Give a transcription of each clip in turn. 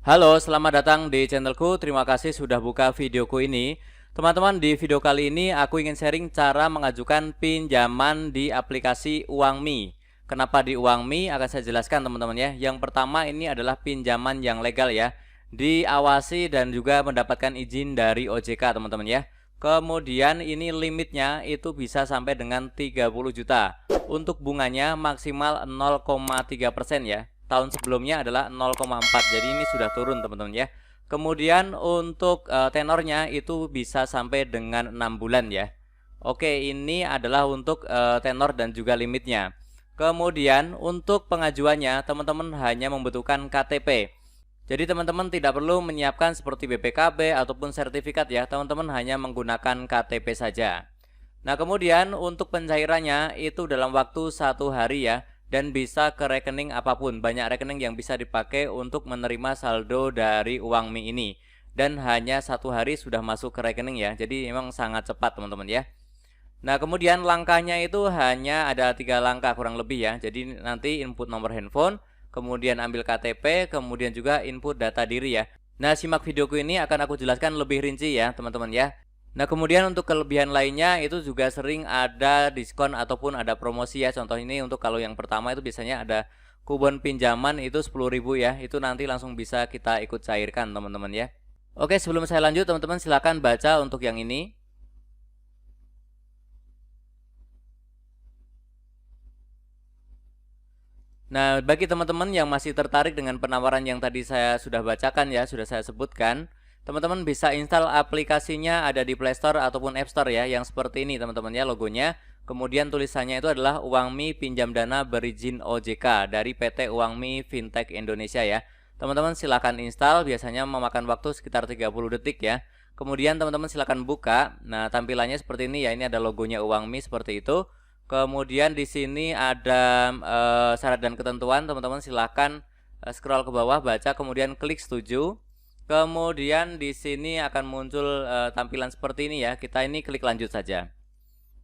Halo, selamat datang di channelku. Terima kasih sudah buka videoku ini. Teman-teman, di video kali ini aku ingin sharing cara mengajukan pinjaman di aplikasi Uangmi. Kenapa di Uangmi? Akan saya jelaskan teman-teman ya. Yang pertama ini adalah pinjaman yang legal ya. Diawasi dan juga mendapatkan izin dari OJK teman-teman ya. Kemudian ini limitnya itu bisa sampai dengan 30 juta. Untuk bunganya maksimal 0,3% ya. Tahun sebelumnya adalah 0,4, jadi ini sudah turun teman-teman ya. Kemudian untuk tenornya itu bisa sampai dengan 6 bulan ya. Oke, ini adalah untuk tenor dan juga limitnya. Kemudian untuk pengajuannya teman-teman hanya membutuhkan KTP. Jadi teman-teman tidak perlu menyiapkan seperti BPKB ataupun sertifikat ya. Teman-teman hanya menggunakan KTP saja. Nah, kemudian untuk pencairannya itu dalam waktu 1 hari ya, dan bisa ke rekening apapun. Banyak rekening yang bisa dipakai untuk menerima saldo dari Uangmi ini, dan hanya 1 hari sudah masuk ke rekening ya. Jadi memang sangat cepat teman-teman ya. Nah, kemudian langkahnya itu hanya ada 3 langkah kurang lebih ya. Jadi nanti input nomor handphone, kemudian ambil KTP, kemudian juga input data diri ya. Nah, simak videoku ini akan aku jelaskan lebih rinci ya teman-teman ya. Nah, kemudian untuk kelebihan lainnya itu juga sering ada diskon ataupun ada promosi ya. Contoh ini untuk kalau yang pertama itu biasanya ada kupon pinjaman itu 10.000 ya. Itu nanti langsung bisa kita ikut cairkan teman-teman ya. Oke, sebelum saya lanjut teman-teman silakan baca untuk yang ini. Nah, bagi teman-teman yang masih tertarik dengan penawaran yang tadi saya sudah bacakan ya, sudah saya sebutkan, teman-teman bisa install aplikasinya ada di Play Store ataupun App Store ya, yang seperti ini teman-teman ya logonya. Kemudian tulisannya itu adalah Uangmi Pinjam Dana Berizin OJK dari PT Uangmi Fintech Indonesia ya. Teman-teman silakan install, biasanya memakan waktu sekitar 30 detik ya. Kemudian teman-teman silakan buka. Nah, tampilannya seperti ini ya. Ini ada logonya Uangmi seperti itu. Kemudian di sini ada syarat dan ketentuan, teman-teman silahkan scroll ke bawah, baca, kemudian klik setuju. Kemudian di sini akan muncul tampilan seperti ini ya. Kita ini klik lanjut saja.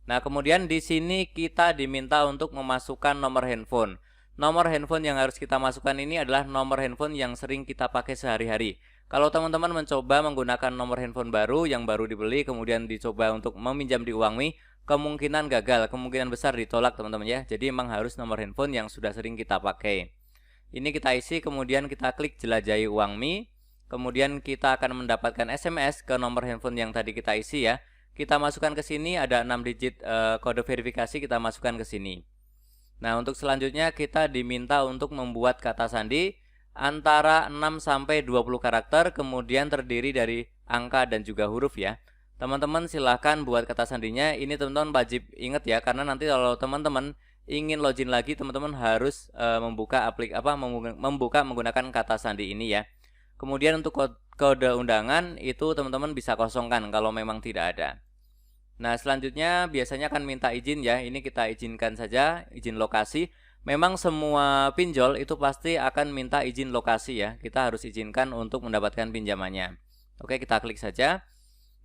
Nah, kemudian di sini kita diminta untuk memasukkan nomor handphone. Nomor handphone yang harus kita masukkan ini adalah nomor handphone yang sering kita pakai sehari-hari. Kalau teman-teman mencoba menggunakan nomor handphone baru yang baru dibeli, kemudian dicoba untuk meminjam di Uangmi, kemungkinan gagal, kemungkinan besar ditolak teman-teman ya. Jadi memang harus nomor handphone yang sudah sering kita pakai. Ini kita isi, kemudian kita klik jelajahi Uangmi. Kemudian kita akan mendapatkan SMS ke nomor handphone yang tadi kita isi ya. Kita masukkan ke sini, ada 6 digit kode verifikasi, kita masukkan ke sini. Nah, untuk selanjutnya kita diminta untuk membuat kata sandi antara 6 sampai 20 karakter, kemudian terdiri dari angka dan juga huruf ya. Teman-teman silahkan buat kata sandinya. Ini teman-teman wajib ingat ya, karena nanti kalau teman-teman ingin login lagi, teman-teman harus membuka menggunakan kata sandi ini ya. Kemudian untuk kode undangan itu teman-teman bisa kosongkan kalau memang tidak ada. Nah, selanjutnya biasanya akan minta izin ya. Ini kita izinkan saja, izin lokasi. Memang semua pinjol itu pasti akan minta izin lokasi ya. Kita harus izinkan untuk mendapatkan pinjamannya. Oke, kita klik saja.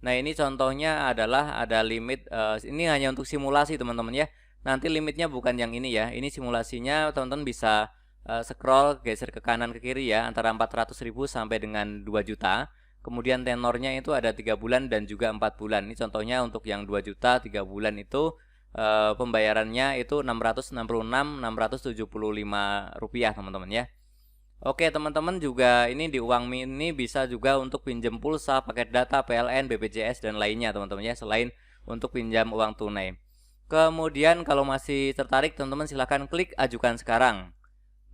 Nah, ini contohnya adalah ada limit, ini hanya untuk simulasi teman-teman ya. Nanti limitnya bukan yang ini ya. Ini simulasinya teman-teman bisa scroll, geser ke kanan ke kiri ya, antara 400.000 sampai dengan 2 juta. Kemudian tenornya itu ada 3 bulan dan juga 4 bulan. Ini contohnya untuk yang 2 juta 3 bulan itu pembayarannya itu Rp676.675 teman-teman ya. Oke teman-teman, juga ini di Uangmi ini bisa juga untuk pinjam pulsa, paket data, PLN, BPJS dan lainnya teman-teman ya, selain untuk pinjam uang tunai. Kemudian kalau masih tertarik teman-teman silahkan klik ajukan sekarang.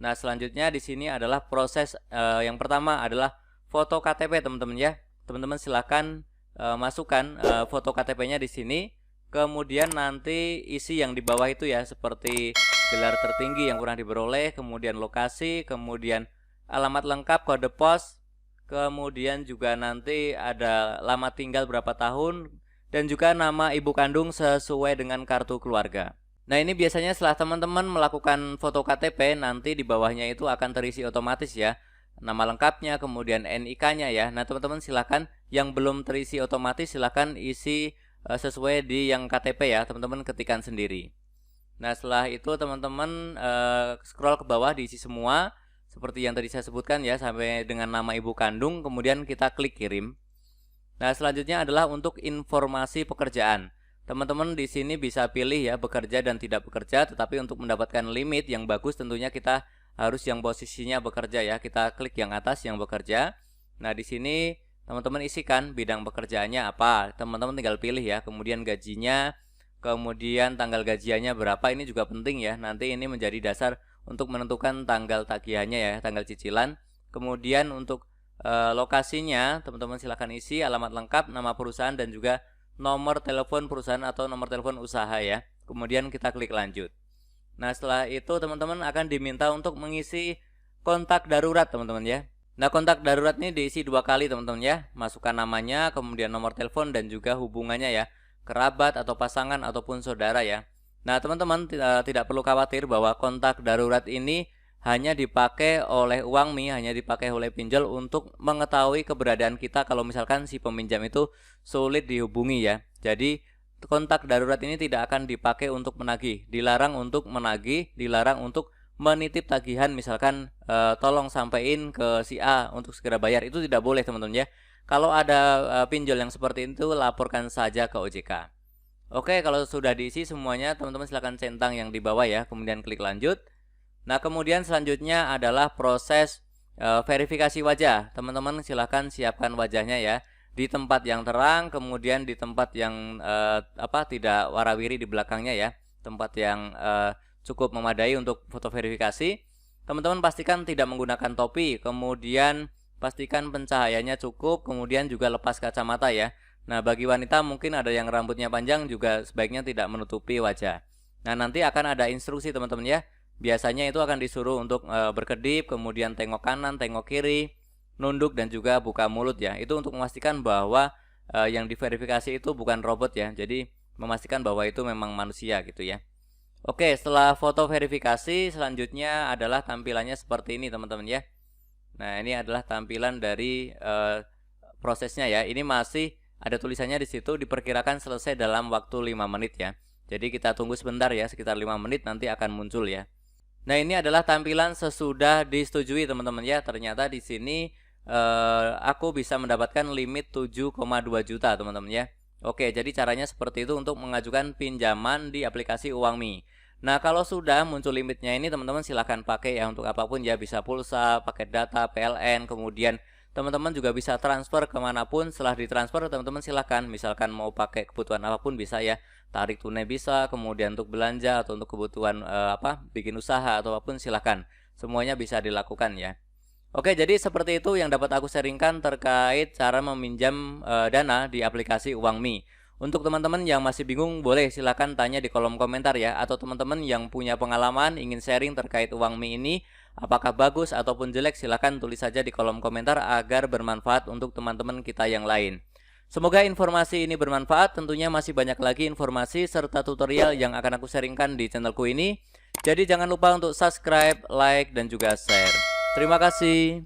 Nah, selanjutnya di sini adalah proses yang pertama adalah foto KTP teman-teman ya. Teman-teman silahkan masukkan foto KTP-nya di sini. Kemudian nanti isi yang di bawah itu ya, seperti gelar tertinggi yang pernah diperoleh, kemudian lokasi, kemudian alamat lengkap, kode pos, kemudian juga nanti ada lama tinggal berapa tahun, dan juga nama ibu kandung sesuai dengan kartu keluarga. Nah, ini biasanya setelah teman-teman melakukan foto KTP, nanti di bawahnya itu akan terisi otomatis ya. Nama lengkapnya, kemudian NIK-nya ya. Nah, teman-teman silahkan yang belum terisi otomatis silahkan isi sesuai di yang KTP ya. Teman-teman ketikkan sendiri. Nah, setelah itu teman-teman scroll ke bawah, diisi semua. seperti yang tadi saya sebutkan ya, sampai dengan nama ibu kandung, kemudian kita klik kirim. Nah, selanjutnya adalah untuk informasi pekerjaan. Teman-teman di sini bisa pilih ya bekerja dan tidak bekerja, tetapi untuk mendapatkan limit yang bagus tentunya kita harus yang posisinya bekerja ya. Kita klik yang atas yang bekerja. Nah, di sini teman-teman isikan bidang pekerjaannya apa. Teman-teman tinggal pilih ya, kemudian gajinya, kemudian tanggal gajiannya berapa, ini juga penting ya. Nanti ini menjadi dasar untuk menentukan tanggal tagihannya ya, tanggal cicilan. Kemudian untuk lokasinya teman-teman silahkan isi alamat lengkap, nama perusahaan, dan juga nomor telepon perusahaan atau nomor telepon usaha ya. Kemudian kita klik lanjut. Nah, setelah itu teman-teman akan diminta untuk mengisi kontak darurat teman-teman ya. Nah, kontak darurat ini diisi 2 kali teman-teman ya. Masukkan namanya, kemudian nomor telepon, dan juga hubungannya ya, kerabat atau pasangan ataupun saudara ya. Nah, teman-teman tidak perlu khawatir bahwa kontak darurat ini hanya dipakai oleh Uangmi, hanya dipakai oleh pinjol untuk mengetahui keberadaan kita kalau misalkan si peminjam itu sulit dihubungi ya. Jadi kontak darurat ini tidak akan dipakai untuk menagih, dilarang untuk menagih, dilarang untuk menitip tagihan, misalkan tolong sampaikan ke si A untuk segera bayar, itu tidak boleh teman-teman ya. Kalau ada pinjol yang seperti itu, laporkan saja ke OJK. Oke, kalau sudah diisi semuanya, teman-teman silahkan centang yang di bawah ya, kemudian klik lanjut. Nah, kemudian selanjutnya adalah proses verifikasi wajah. Teman-teman silahkan siapkan wajahnya ya, di tempat yang terang, kemudian di tempat yang tidak warawiri di belakangnya ya, tempat yang cukup memadai untuk foto verifikasi. Teman-teman pastikan tidak menggunakan topi, kemudian pastikan pencahayaannya cukup, kemudian juga lepas kacamata ya. Nah, bagi wanita mungkin ada yang rambutnya panjang juga sebaiknya tidak menutupi wajah. Nah, nanti akan ada instruksi teman-teman ya. Biasanya itu akan disuruh untuk berkedip, kemudian tengok kanan, tengok kiri, nunduk, dan juga buka mulut ya. Itu untuk memastikan bahwa yang diverifikasi itu bukan robot ya. Jadi memastikan bahwa itu memang manusia gitu ya. Oke, setelah foto verifikasi, selanjutnya adalah tampilannya seperti ini teman-teman ya. Nah, ini adalah tampilan dari prosesnya ya. Ini masih ada tulisannya di situ, diperkirakan selesai dalam waktu 5 menit ya. Jadi kita tunggu sebentar ya, sekitar 5 menit nanti akan muncul ya. Nah, ini adalah tampilan sesudah disetujui teman-teman ya. Ternyata di sini aku bisa mendapatkan limit 7,2 juta teman-teman ya. Oke, jadi caranya seperti itu untuk mengajukan pinjaman di aplikasi Uangmi. Nah, kalau sudah muncul limitnya ini teman-teman silahkan pakai ya untuk apapun ya, bisa pulsa, paket data, PLN, kemudian teman-teman juga bisa transfer kemanapun. Setelah ditransfer teman-teman silahkan, misalkan mau pakai kebutuhan apapun bisa ya, tarik tunai bisa, kemudian untuk belanja atau untuk kebutuhan bikin usaha atau apapun silahkan, semuanya bisa dilakukan ya. Oke, jadi seperti itu yang dapat aku sharingkan terkait cara meminjam dana di aplikasi Uangmi. Untuk teman-teman yang masih bingung, boleh silakan tanya di kolom komentar ya. Atau teman-teman yang punya pengalaman ingin sharing terkait Uangmi ini, apakah bagus ataupun jelek, silakan tulis saja di kolom komentar agar bermanfaat untuk teman-teman kita yang lain. Semoga informasi ini bermanfaat. Tentunya masih banyak lagi informasi serta tutorial yang akan aku sharingkan di channelku ini. Jadi jangan lupa untuk subscribe, like, dan juga share. Terima kasih.